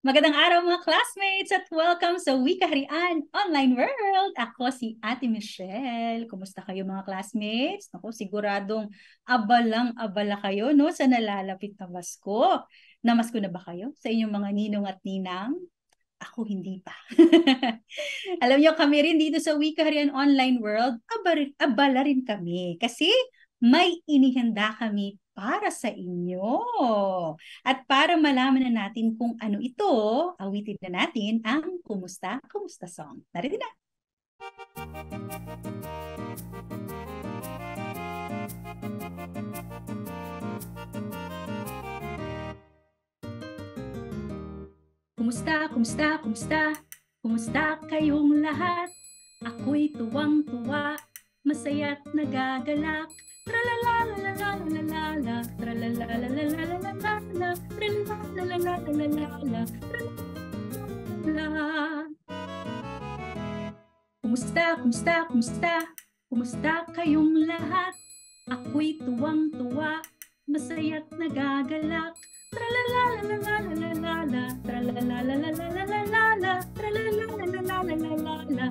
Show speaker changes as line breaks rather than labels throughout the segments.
Magandang araw mga classmates at welcome sa Wikaharian Online World. Ako si Ate Michelle. Kumusta kayo mga classmates? Ako siguradong abalang-abala kayo no sa nalalapit na Pasko. Namasko na ba kayo sa inyong mga ninong at ninang? Ako hindi pa. Alam niyo kami rin dito sa Wikaharian Online World, abala rin kami kasi may inihanda kami para sa inyo. At para malaman na natin kung ano ito, awitin na natin ang Kumusta, Kumusta Song. Narito na. Kumusta, kumusta, kumusta? Kumusta kayong lahat? Ako'y tuwang-tuwa, masaya't nagagalak. Tralalalalalalala, tralalalalalalala, tralalalalalalala, tralalalala. Kumusta, kumusta, kumusta? Kumusta kayong lahat? Ako'y tuwang-tuwa, masaya't nagagalak. Tralalalalalalala, tralalalalalalala, tralalalalalalala, tralalalala.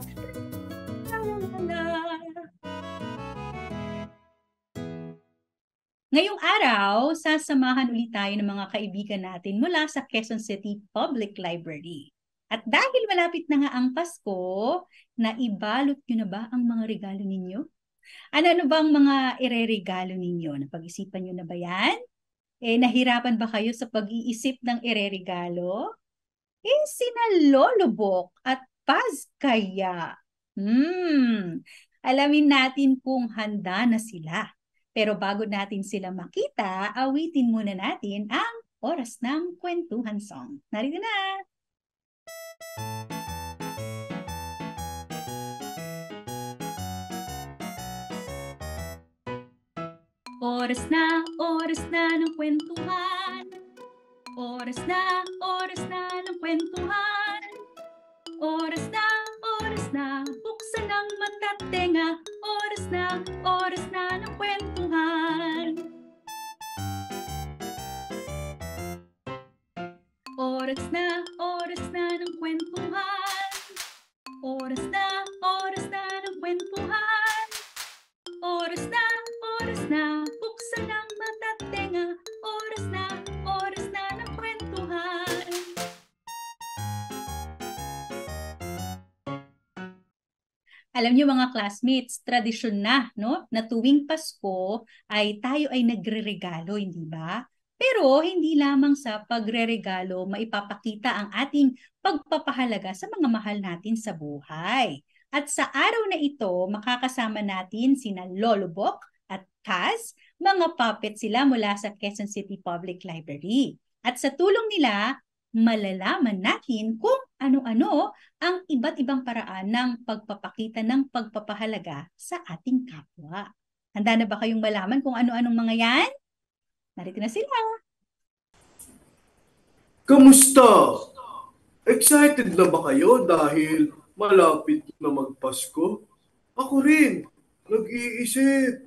Ngayong araw, sasamahan ulit tayo ng mga kaibigan natin mula sa Quezon City Public Library. At dahil malapit na nga ang Pasko, naibalot nyo na ba ang mga regalo ninyo? Ano bang mga ireregalo ninyo? Napag-isipan nyo na ba yan? Nahirapan ba kayo sa pag-iisip ng ireregalo? Sina Lolo Bok at Paz kaya. Alamin natin kung handa na sila. Pero bago natin sila makita, awitin muna natin ang Oras ng Kwentuhan Song. Narito na! Oras na ng kwentuhan. Oras na ng kwentuhan. Oras na, buksan ang mata't tenga. Oras na ng kwentuhan. Oras na ng kwentuhan. Oras na ng kwentuhan. Oras na, buksan ang mata't tenga. Oras na ng kwentuhan. Alam niyo mga classmates, tradisyon na, no? Na tuwing Pasko ay tayo ay nagreregalo, hindi ba? Pero hindi lamang sa pagreregalo maipapakita ang ating pagpapahalaga sa mga mahal natin sa buhay. At sa araw na ito, makakasama natin sina Lolo Bok at Kaz, mga puppet sila mula sa Quezon City Public Library. At sa tulong nila, malalaman natin kung ano-ano ang iba't ibang paraan ng pagpapakita ng pagpapahalaga sa ating kapwa. Handa na ba kayong malaman kung ano-anong mga yan? Narito na sila.
Kamusta? Excited na ba kayo dahil malapit na magpasko? Ako rin, nag-iisip.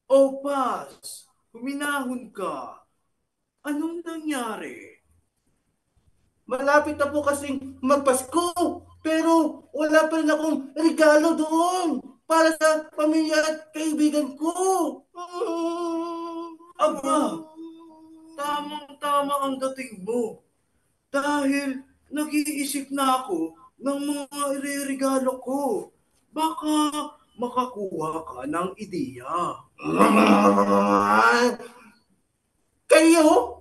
Oh, Paz, huminahon ka. Anong nangyari? Malapit na po kasing magpasko, pero wala pa rin akong regalo doon para sa pamilya at kaibigan ko. Aba, tamang-tama ang dating mo. Dahil nag-iisip na ako ng mga ireregalo ko. Baka makakuha ka ng ideya. Kayo?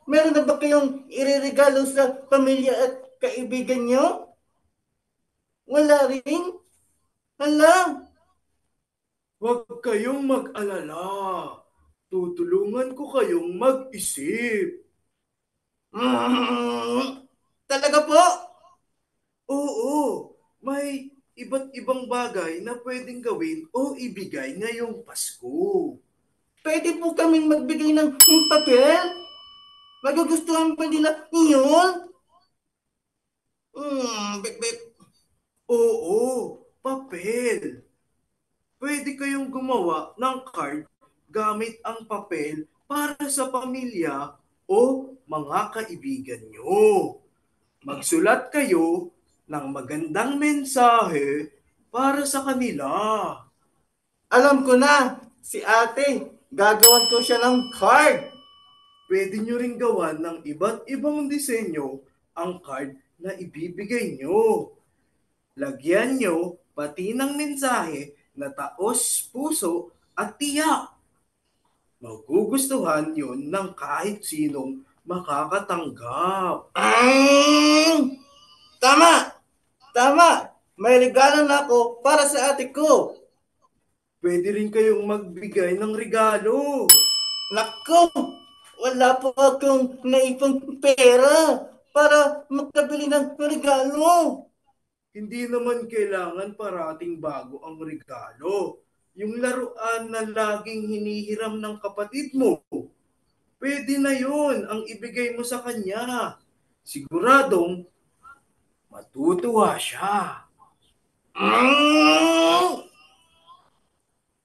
Meron na ba kayong ireregalo sa pamilya at kaibigan nyo? Wala rin? Hala? Huwag kayong mag-alala. Tutulungan ko kayong mag-isip. Talaga po? Oo. May iba't ibang bagay na pwedeng gawin o ibigay ngayong Pasko. Pwede po kaming magbigay ng papel? Magugustuhan pa nila iyon? Bip, bip. Oo, papel. gumawa ng card gamit ang papel para sa pamilya o mga kaibigan nyo. Magsulat kayo ng magandang mensahe para sa kanila.
Alam ko na, si ate, gagawan ko siya ng card.
Pwede nyo ring gawan ng iba't ibang disenyo ang card na ibibigay nyo. Lagyan nyo pati ng mensahe na taos puso at tiyak. Magugustuhan yun ng kahit sinong makakatanggap.
Tama! Tama! May regalo na ako para sa ate ko.
Pwede rin kayong magbigay ng regalo.
Naku! Wala po akong naipang pera para magkabili ng regalo.
Hindi naman kailangan parating bago ang regalo. Yung laruan na laging hinihiram ng kapatid mo, pwede na yun ang ibigay mo sa kanya. Siguradong matutuwa siya.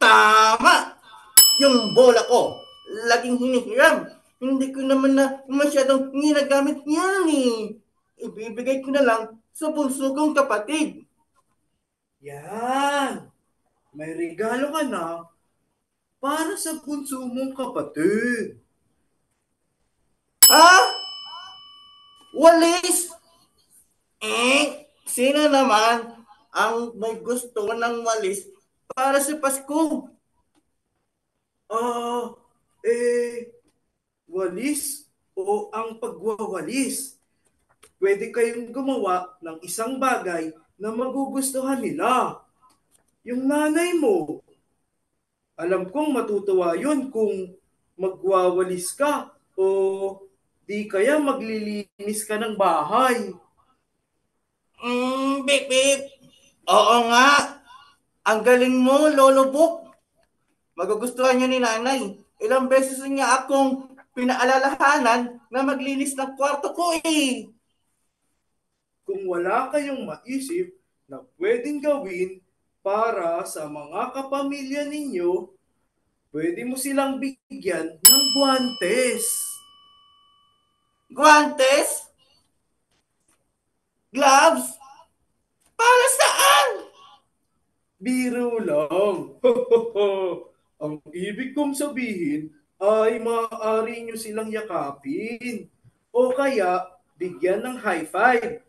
Tama! Yung bola ko, laging hinihiram. Hindi ko naman na masyadong ginagamit yan eh. Ibibigay ko na lang sa bunso kong kapatid.
Yan! May regalo ka na para sa bunso mong kapatid.
Ha? Walis? Sino naman ang may gusto ng walis para sa Pasko?
Walis o ang pagwawalis. Pwede kayong gumawa ng isang bagay na magugustuhan nila. Yung nanay mo, alam kong matutuwa yun kung magwawalis ka o di kaya maglilinis ka ng bahay.
Bip, bip. Oo nga. Ang galing mo, Lolo Book. Magugustuhan niyo ni nanay. Ilang beses niya akong pinaalalahanan na maglinis ng kwarto ko eh.
Kung wala kayong maisip na pwedeng gawin para sa mga kapamilya ninyo, pwede mo silang bigyan ng guwantes.
Guantes? Gloves? Para saan?
Biro lang. Ang ibig kong sabihin ay maaari nyo silang yakapin o kaya bigyan ng high five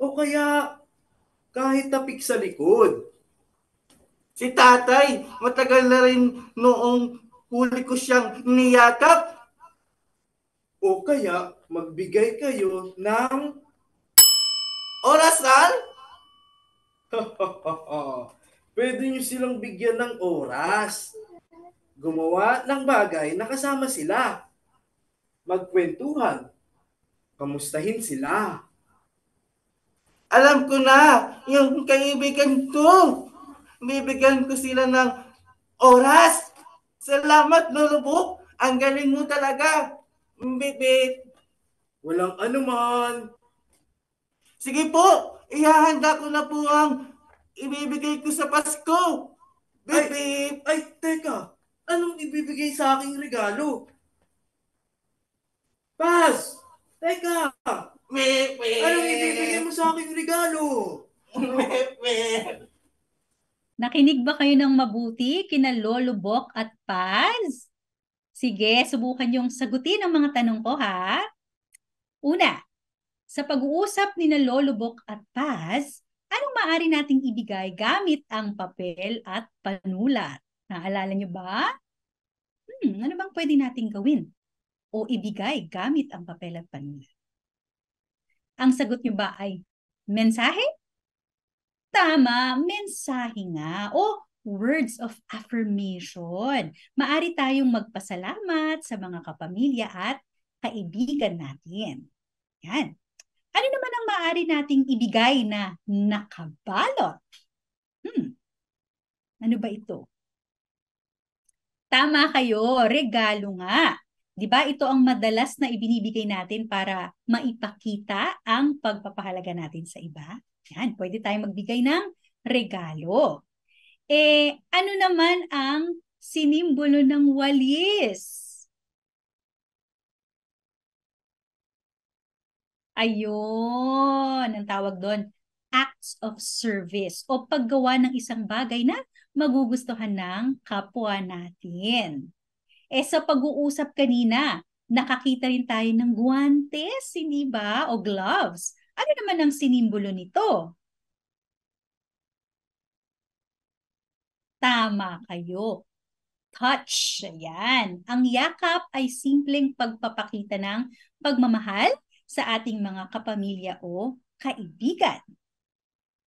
o kaya kahit tapik sa likod.
Si tatay, matagal na rin noong huli ko siyang niyakap.
O kaya magbigay kayo ng
Orasan?
pwede nyo silang bigyan ng oras. Gumawa ng bagay na kasama sila. Magkwentuhan. Kamustahin sila.
Alam ko na, yung kaibigan ko. Bibigyan ko sila ng oras. Salamat, Lolo Book. Ang galing mo talaga. Bibit.
Walang anuman.
Sige po, ihahanda ko na po ang ibibigay ko sa Pasko. Bibit.
Ay, teka. Anong ibibigay sa aking regalo? Paz! Teka!
Bibit.
Anong ibibigay mo sa aking regalo?
Bibit.
Nakinig ba kayo ng mabuti kina Lolo Bok at Paz? Sige, subukan yung sagutin ang mga tanong ko ha. Una, sa pag-uusap ni na Lolo Bok at Paz, anong maaari nating ibigay gamit ang papel at panulat? Naalala nyo ba? Ano bang pwede nating gawin o ibigay gamit ang papel at panulat? Ang sagot nyo ba ay mensahe? Tama, mensahe nga o words of affirmation. Maari tayong magpasalamat sa mga kapamilya at kaibigan natin. Yan. Ano naman ang maaari nating ibigay na nakabalot? Ano ba ito? Tama kayo, regalo nga. 'Di ba ito ang madalas na ibinibigay natin para maipakita ang pagpapahalaga natin sa iba? Yan, pwede tayong magbigay ng regalo. Ano naman ang sinimbolo ng walis? Ayun, ang tawag doon, acts of service o paggawa ng isang bagay na magugustuhan ng kapwa natin. Sa pag-uusap kanina, nakakita rin tayo ng guwantes, hindi ba? O gloves. Ano naman ang sinimbolo nito? Tama kayo. Touch. Ayan. Ang yakap ay simpleng pagpapakita ng pagmamahal sa ating mga kapamilya o kaibigan.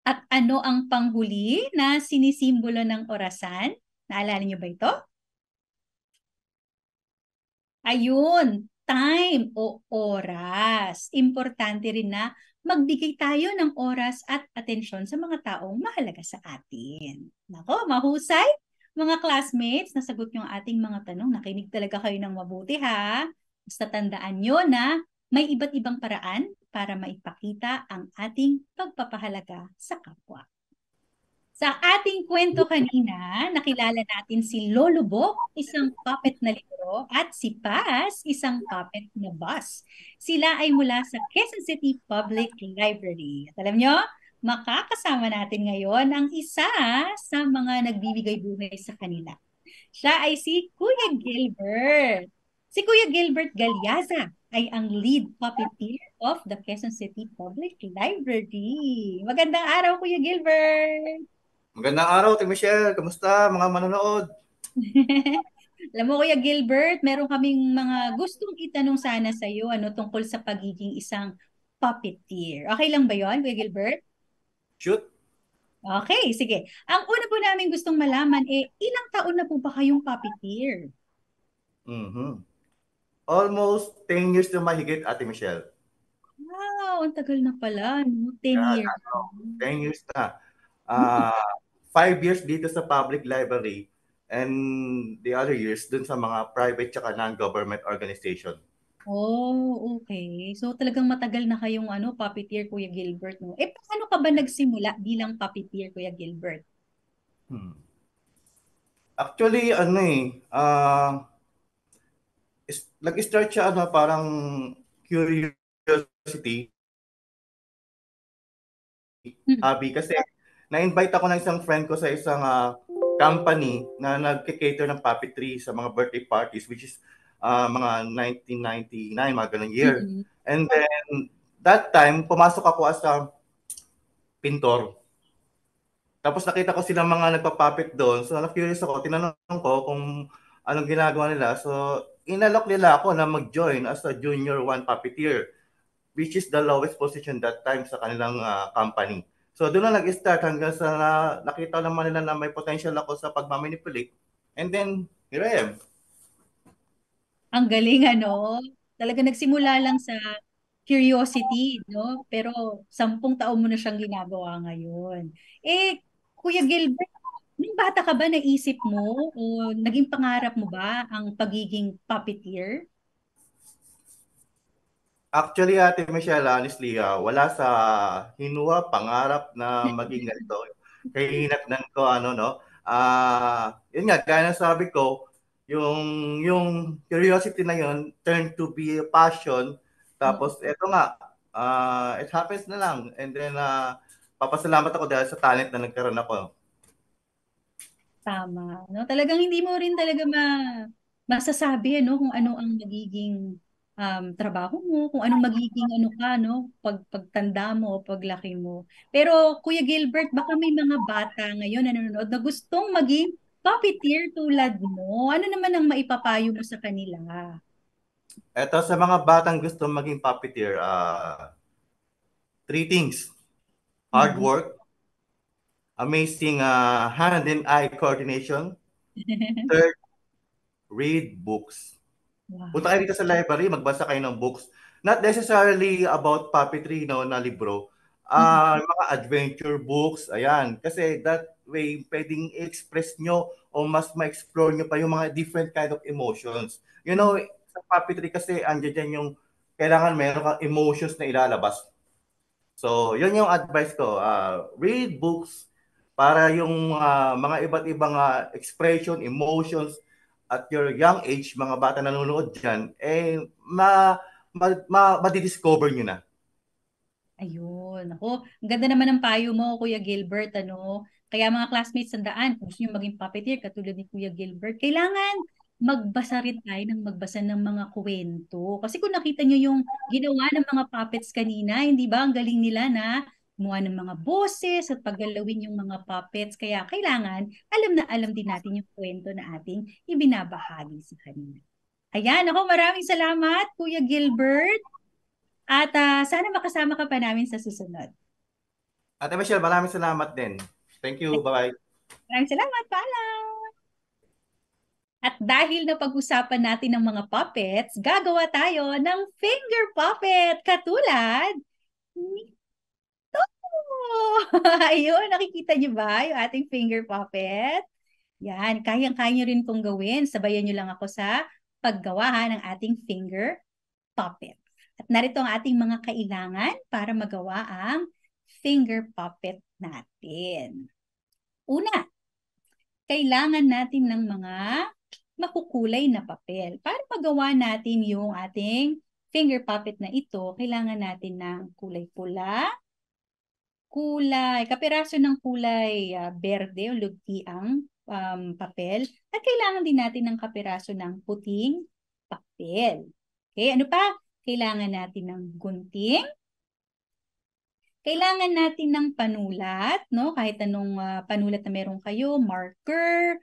At ano ang panghuli na sinisimbolo ng orasan? Naalala niyo ba ito? Ayun, time o oras. Importante rin na magbigay tayo ng oras at atensyon sa mga taong mahalaga sa atin. Nako, mahusay. Mga classmates, nasagot niyo ang ating mga tanong. Nakinig talaga kayo ng mabuti ha. Basta tandaan niyo na may iba't ibang paraan para maipakita ang ating pagpapahalaga sa kapwa. Sa ating kwento kanina, nakilala natin si Lolo Bok, isang puppet na libro, at si Paz, isang puppet na bus. Sila ay mula sa Quezon City Public Library. At alam nyo, makakasama natin ngayon ang isa sa mga nagbibigay buhay sa kanila. Siya ay si Kuya Gilbert. Si Kuya Gilbert Galyaza ay ang lead puppeteer of the Quezon City Public Library. Magandang araw, Kuya Gilbert!
Magandang araw, Ate Michelle. Kamusta mga manonood?
Alam mo, Kuya Gilbert, meron kaming mga gustong itanong sana sa iyo tungkol sa pagiging isang puppeteer. Okay lang ba yon, Kuya Gilbert?
Shoot.
Okay, sige. Ang una po namin gustong malaman, ilang taon na po ba kayong puppeteer?
Almost 10 years na mahigit, Ate Michelle.
Wow, ang tagal na pala, no? 10 years.
10 years na. 5 years dito sa public library and the other years dun sa mga private tsaka non-government organization.
Oh, okay. So talagang matagal na kayong puppeteer, Kuya Gilbert, no? Paano ka ba nagsimula bilang puppeteer, Kuya Gilbert?
Actually, nag-start siya parang curiosity, hobby, kasi na-invite ako ng isang friend ko sa isang company na nag-cater ng puppetry sa mga birthday parties, which is mga 1999, mga ganun year.
Mm-hmm.
And then, that time, pumasok ako as a pintor. Tapos nakita ko silang mga nagpa-puppet doon. So, na-curious ako. Tinanong ko kung anong ginagawa nila. So, inalok nila ako na mag-join as a junior 1 puppeteer, which is the lowest position that time sa kanilang company. So, doon na nag-start hanggang sa nakita naman nila na may potential ako sa pagmamanipulate. And then, here I am.
Ang galing, Talaga nagsimula lang sa curiosity, no? Pero 10 taon mo na siyang ginagawa ngayon. Kuya Gilbert, nung bata ka ba naisip mo o naging pangarap mo ba ang pagiging puppeteer?
Actually, Ate Michelle, honestly, wala sa hinuha, pangarap na maging ganito. Kaya hinatnan ko, yun nga, gaya ng sabi ko, yung curiosity na yun turned to be a passion. Tapos, eto nga, it happens na lang. And then, papasalamat ako dahil sa talent na nagkaroon ako.
Tama, no? Talagang hindi mo rin talaga masasabi, kung ano ang magiging trabaho mo, kung anong magiging ka, no? Pagtanda mo o paglaki mo. Pero, Kuya Gilbert, baka may mga bata ngayon na nanonood na gustong maging puppeteer tulad mo. Ano naman ang maipapayo mo sa kanila?
Eto, sa mga batang gusto maging puppeteer, 3 things. Hard work, amazing hand and eye coordination. Third, read books.
Wow.
Punta kayo dito sa library, magbasa kayo ng books. Not necessarily about puppetry, na libro. Mga adventure books, ayan. Kasi that way, pwedeng i-express nyo o mas ma-explore nyo pa yung mga different kind of emotions. You know, sa puppetry kasi, andyan dyan yung kailangan meron kang emotions na ilalabas. So, yun yung advice ko. Read books, para yung mga iba't ibang expression, emotions at your young age, mga bata nanonood dyan, madidiscover nyo na.
Ayun. Ako, ang ganda naman ng payo mo, Kuya Gilbert, ano? Kaya mga classmates, tandaan, kung gusto nyo maging puppeteer, katulad ni Kuya Gilbert, kailangan magbasa rin tayo ng magbasa ng mga kwento. Kasi kung nakita nyo yung ginawa ng mga puppets kanina, hindi ba? Ang galing nila na gumawa ng mga boses at paggalawin yung mga puppets. Kaya kailangan, alam na alam din natin yung kwento na ating ibinabahagi sa kanila. Ayan, ako maraming salamat, Kuya Gilbert. At sana makasama ka pa namin sa susunod.
Ate Michelle, maraming salamat din. Thank you. Bye-bye.
Maraming salamat. Paalam! At dahil na pag-usapan natin ng mga puppets, gagawa tayo ng finger puppet katulad nito. Ayun, nakikita niyo ba yung ating finger puppet? Yan, kayang-kaya niyo rin itong gawin. Sabayan niyo lang ako sa paggawa ng ating finger puppet. At narito ang ating mga kailangan para magawa ang finger puppet natin. Una, kailangan natin ng mga makukulay na papel. Para magawa natin yung ating finger puppet na ito, kailangan natin ng kulay pula, kapiraso ng kulay berde o lugtiang papel, at kailangan din natin ng kapiraso ng puting papel. Okay, ano pa? Kailangan natin ng gunting. Kailangan natin ng panulat, no? Kahit anong panulat na meron kayo, marker,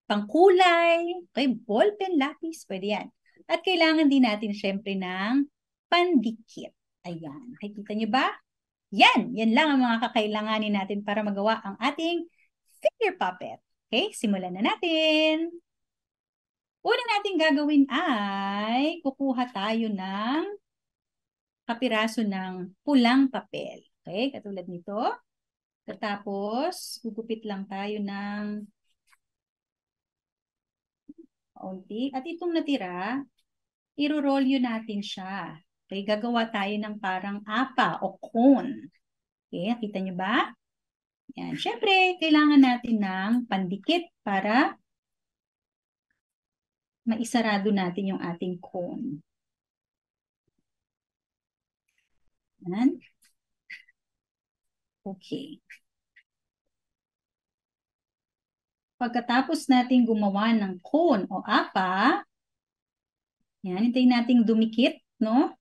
pangkulay, okay, ballpen, lapis, pwede yan. At kailangan din natin syempre ng pandikit. Ayan, nakikita niyo ba? Yan lang ang mga kakailanganin natin para magawa ang ating finger puppet. Okay, simulan na natin. Una natin gagawin ay kukuha tayo ng kapiraso ng pulang papel. Okay, katulad nito. Tapos, gugupit lang tayo ng kaunti. At itong natira, irorolyo natin siya. Okay, gagawa tayo ng parang apa o cone. Okay, nakita nyo ba? Yan. Siyempre, kailangan natin ng pandikit para maisarado natin yung ating cone. Yan. Okay. Pagkatapos natin gumawa ng cone o apa, yan, hintayin natin dumikit, no?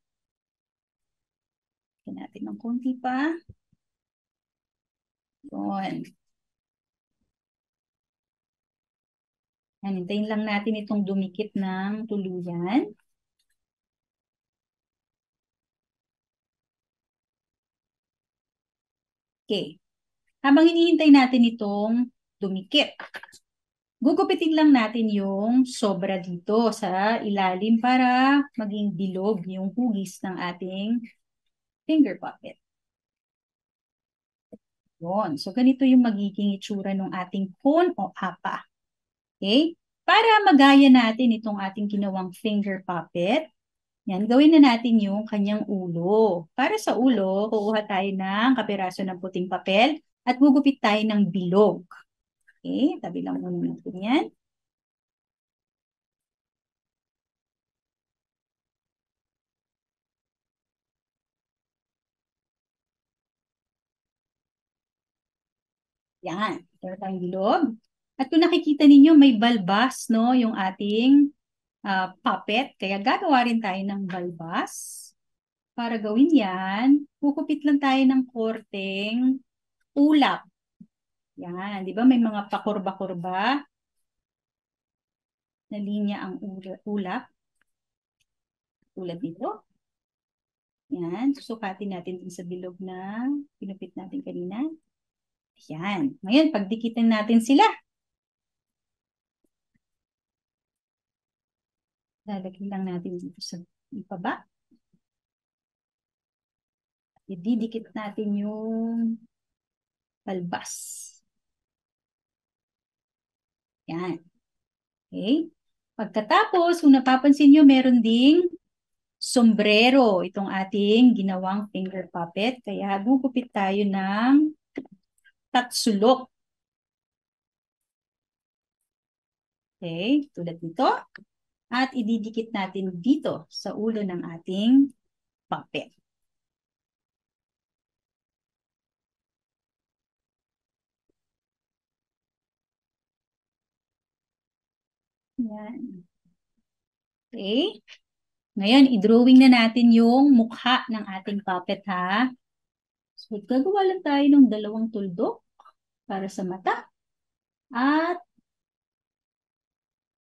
Hintayin natin ng konti pa. Yun. Yan, hintayin lang natin itong dumikit ng tuluyan. Okay. Habang hinihintay natin itong dumikit, gugupitin lang natin yung sobra dito sa ilalim para maging bilog yung hugis ng ating finger puppet. Yun. So, ganito yung magiging itsura ng ating cone o apa. Okay? Para magaya natin itong ating ginawang finger puppet, yan, gawin na natin yung kanyang ulo. Para sa ulo, kukuha tayo ng kapiraso ng puting papel at gugupit tayo ng bilog. Okay, tabi lang muna natin yan. Yan, meron tayong bilog. At kung nakikita ninyo, may balbas, no, yung ating puppet. Kaya gagawa rin tayo ng balbas. Para gawin yan, kukupit lang tayo ng korteng ulap. Yan, di ba may mga pakurba-kurba na linya ang ulap. Tulad nito. Yan, susukatin natin din sa bilog na pinupit natin kanina. Yan. Ngayon, pagdikitin natin sila. Lalagyan lang natin dito sa ibaba. Ididikit natin yung balbas. Yan. Okay. Pagkatapos, kung napapansin nyo, meron ding sombrero itong ating ginawang finger puppet. Kaya gugupit tayo ng tatsulok. Okay, tulad nito. At ididikit natin dito sa ulo ng ating puppet. Yan. Okay. Ngayon, i-drawing na natin yung mukha ng ating puppet, ha? So, gagawa lang tayo ng dalawang tuldok para sa mata. At,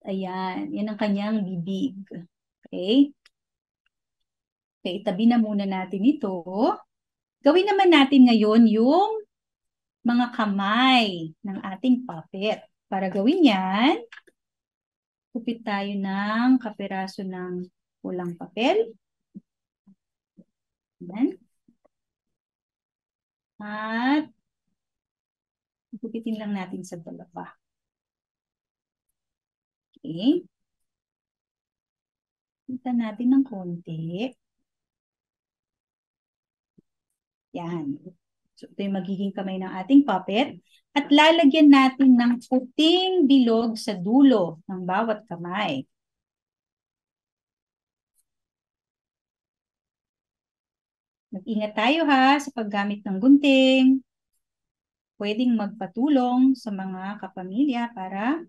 ayan, yan ang kanyang bibig. Okay? Okay, itabi na muna natin ito. Gawin naman natin ngayon yung mga kamay ng ating puppet. Para gawin yan, kupit tayo ng kapiraso ng pulang papel. Ayan. At gupitin lang natin sa dalawa. Okay. Kita natin ng konti. Yan. So, ito yung magiging kamay ng ating puppet. At lalagyan natin ng puting bilog sa dulo ng bawat kamay. Mag-ingat tayo ha sa paggamit ng gunting. Pwedeng magpatulong sa mga kapamilya para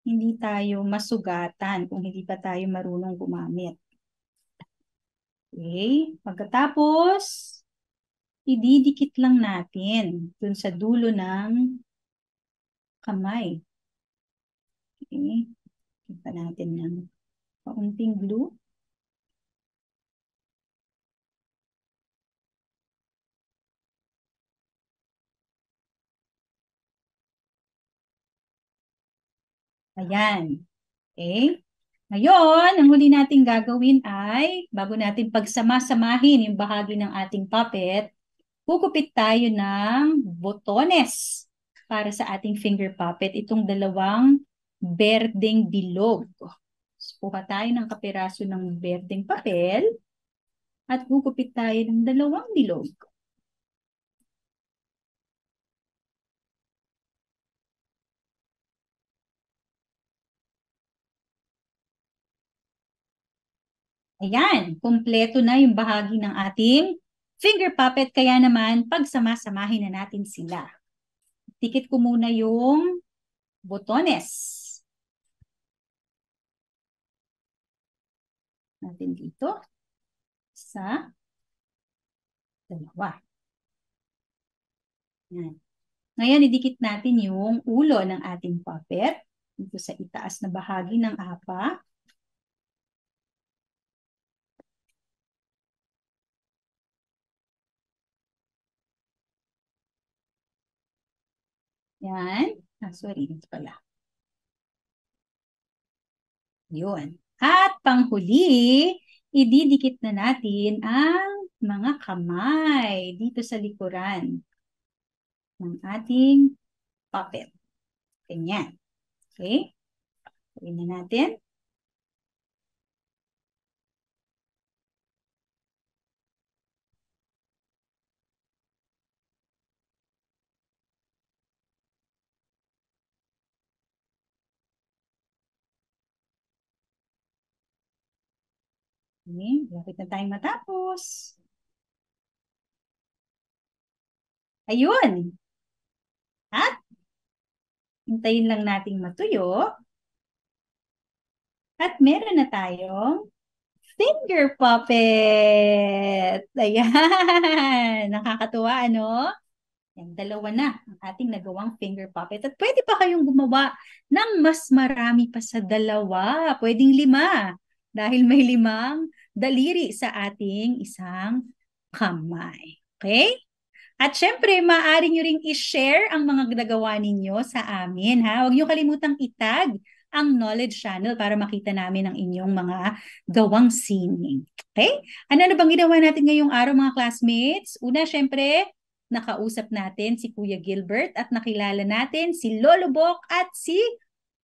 hindi tayo masugatan kung hindi pa tayo marunong gumamit. Okay. Pagkatapos, ididikit lang natin dun sa dulo ng kamay. Okay. Kita natin ng kaunting glue. Ayan. Okay. Ngayon, ang huli natin gagawin ay, bago natin pagsama-samahin yung bahagi ng ating puppet, kukupit tayo ng botones para sa ating finger puppet. Itong dalawang berdeng bilog. So, kuha tayo ng kapiraso ng berdeng papel at kukupit tayo ng dalawang bilog. Ayan, kumpleto na yung bahagi ng ating finger puppet. Kaya naman, pagsama-samahin na natin sila. Tikit ko muna yung botones. Natin dito sa dalawa. Yan. Ngayon, idikit natin yung ulo ng ating puppet dito sa itaas na bahagi ng apa. Yan. Sorry, ito pala. Yun. At panghuli, ididikit na natin ang mga kamay dito sa likuran ng ating puppet. Ganyan. Okay? Gawin na natin. Okay, lapit na tayong matapos. Ayun. At hintayin lang nating matuyo. At meron na tayong finger puppet. Ayan. Nakakatuwa, ano? Yan, dalawa na ang ating nagawang finger puppet. At pwede pa kayong gumawa ng mas marami pa sa dalawa. Pwedeng 5. Dahil may 5 daliri sa ating isang kamay. Okay? At syempre, maaari nyo ring i-share ang mga nagawa ninyo sa amin. Ha? Huwag nyo kalimutang itag ang Knowledge Channel para makita namin ang inyong mga gawang sining. Okay? Ano na bang ginawa natin ngayong araw mga classmates? Una, syempre, nakausap natin si Kuya Gilbert at nakilala natin si Lolo Bok at si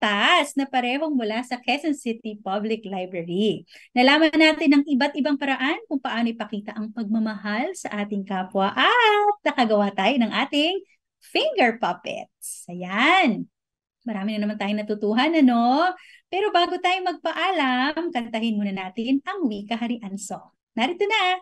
Taz na parehong mula sa Quezon City Public Library. Nalaman natin ng iba't ibang paraan kung paano ipakita ang pagmamahal sa ating kapwa at nakagawa tayo ng ating finger puppets. Ayan. Marami na naman tayong natutuhan, ano? Pero bago tayo magpaalam, kantahin muna natin ang Wika Harian Song. Narito na!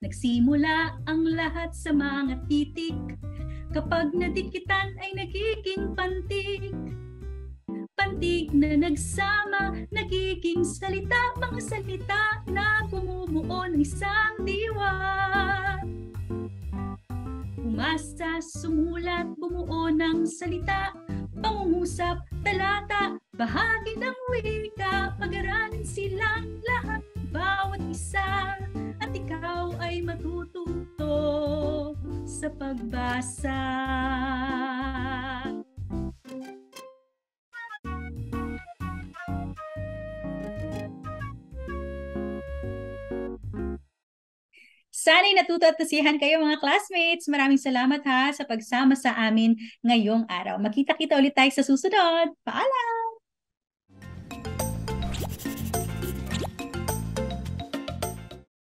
Nagsimula ang lahat sa mga titik, kapag nadikitan ay nagiging pantig. Pantig na nagsama, nagiging salita, mga salita na bumubuo ng isang diwa. Umasa, sumulat, bumuo ng salita, pangungusap, talata, bahagi ng wika, pag-aralin silang lahat, bawat isa, at ikaw ay matututo sa pagbasa. Sana'y natuto at nasiyahan kayo mga classmates. Maraming salamat ha sa pagsama sa amin ngayong araw. Makita-kita ulit tayo sa susunod. Paalam!